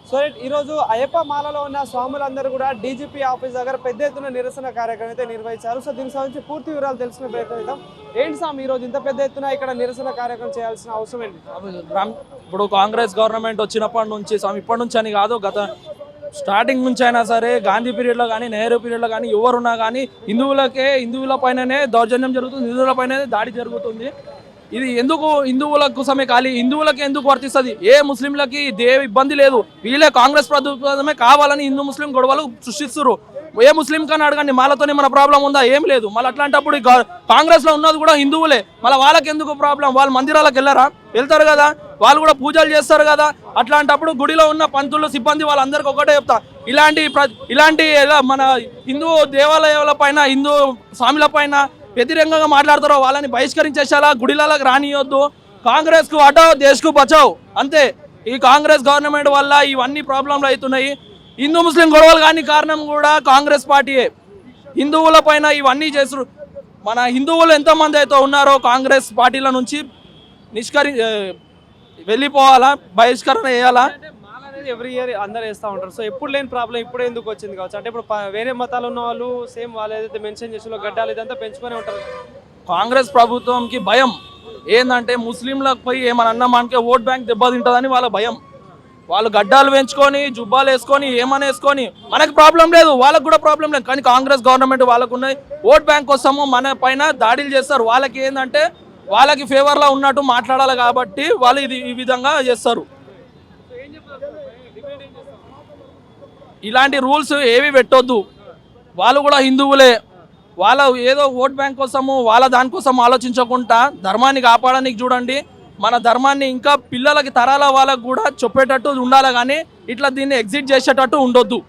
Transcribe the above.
So ఈరోజు అయ్యప్ప మాలలో ఉన్న స్వాములందరూ కూడా డీజీపీ ఆఫీస్ దగ్గర పెద్ద ఎత్తున నిరసన కార్యక్రమం అయితే నిర్వహించారు. సో దీనికి సంబంధించి పూర్తి వివరాలు తెలుసుకునే ప్రయత్నం చేద్దాం. ఏంటి స్వామి ఈరోజు ఇంత పెద్ద ఎత్తున ఇక్కడ నిరసన కార్యక్రమం చేయాల్సిన అవసరం ఏంటి? ఇప్పుడు కాంగ్రెస్ గవర్నమెంట్ వచ్చినప్పటి నుంచి స్వామి ఇప్పటి నుంచి అని కాదు, గత స్టార్టింగ్ నుంచి అయినా సరే గాంధీ పీరియడ్లో కానీ నెహ్రూ పీరియడ్లో కానీ ఎవరున్నా కానీ హిందువుల పైననే దౌర్జన్యం జరుగుతుంది, హిందువుల పైననే దాడి జరుగుతుంది. ఇది ఎందుకు హిందువుల కోసమే ఖాళీ హిందువులకి ఎందుకు వర్తిస్తుంది? ఏ ముస్లింలకి ఇదే ఇబ్బంది లేదు. వీళ్ళే కాంగ్రెస్ ప్రభుత్వమే కావాలని హిందూ ముస్లిం గొడవలు సృష్టిస్తున్నారు. ఏ ముస్లిం కానీ అడగండి, మాలతోనే మన ప్రాబ్లం ఉందా? ఏం లేదు. మళ్ళీ అట్లాంటప్పుడు కాంగ్రెస్ లో ఉన్నది కూడా హిందువులే. మళ్ళీ వాళ్ళకి ఎందుకు ప్రాబ్లం? వాళ్ళు మందిరాలకు వెళ్తారు కదా, వాళ్ళు కూడా పూజలు చేస్తారు కదా. అట్లాంటప్పుడు గుడిలో ఉన్న పంతులు సిబ్బంది వాళ్ళందరికీ ఒకటే చెప్తా, ఇలాంటి మన హిందూ దేవాలయాల పైన హిందూ స్వామిల పైన వ్యతిరేకంగా మాట్లాడతారో వాళ్ళని బహిష్కరించేసాలా, గుడిలకు రానియొద్దు. కాంగ్రెస్ కు అటో దేశ్కు బచావ్ అంతే. ఈ కాంగ్రెస్ గవర్నమెంట్ వల్ల ఇవన్నీ ప్రాబ్లంలు అవుతున్నాయి. హిందూ ముస్లిం గొడవలు కానీ కారణం కూడా కాంగ్రెస్ పార్టీయే. హిందువుల పైన ఇవన్నీ చేస్తారు. మన హిందువులు ఎంతమంది అయితే ఉన్నారో కాంగ్రెస్ పార్టీల నుంచి వెళ్ళిపోవాలా, బహిష్కరణ చేయాలా. ఎవ్రీ ఇయర్ అందరు వేస్తూ ఉంటారు. సో ఎప్పుడు లేని ప్రాబ్లం ఇప్పుడు ఎందుకు వచ్చింది కావచ్చు? అంటే ఇప్పుడు వేరే మతాలు ఉన్న వాళ్ళు సేమ్ వాళ్ళు ఏదైతే మెన్షన్ చేసిన గడ్డాలు ఇదంతా పెంచుకొని ఉంటారు. కాంగ్రెస్ ప్రభుత్వంకి భయం ఏంటంటే ముస్లింలకు పోయి ఏమని అన్నామానికే ఓట్ బ్యాంక్ దెబ్బతింటుందని వాళ్ళ భయం. వాళ్ళు గడ్డాలు పెంచుకొని జుబ్బాలు వేసుకొని ఏమని వేసుకొని మనకు ప్రాబ్లం లేదు, వాళ్ళకు కూడా ప్రాబ్లం లేదు. కానీ కాంగ్రెస్ గవర్నమెంట్ వాళ్ళకున్న ఓట్ బ్యాంక్ కోసము మన పైన దాడులు చేస్తారు. వాళ్ళకి ఏంటంటే వాళ్ళకి ఫేవర్లో ఉన్నట్టు మాట్లాడాలి కాబట్టి వాళ్ళు ఈ విధంగా చేస్తారు. ఇలాంటి రూల్స్ ఏవి పెట్టొద్దు. వాళ్ళు కూడా హిందువులే. వాళ్ళ ఏదో ఓట్ బ్యాంక్ కోసము వాళ్ళ దానికోసం ఆలోచించకుండా ధర్మాన్ని కాపాడడానికి చూడండి. మన ధర్మాన్ని ఇంకా పిల్లలకి తరాల వాళ్ళకు కూడా చెప్పేటట్టు ఉండాలి, కానీ ఇట్లా దీన్ని ఎగ్జిట్ చేసేటట్టు ఉండొద్దు.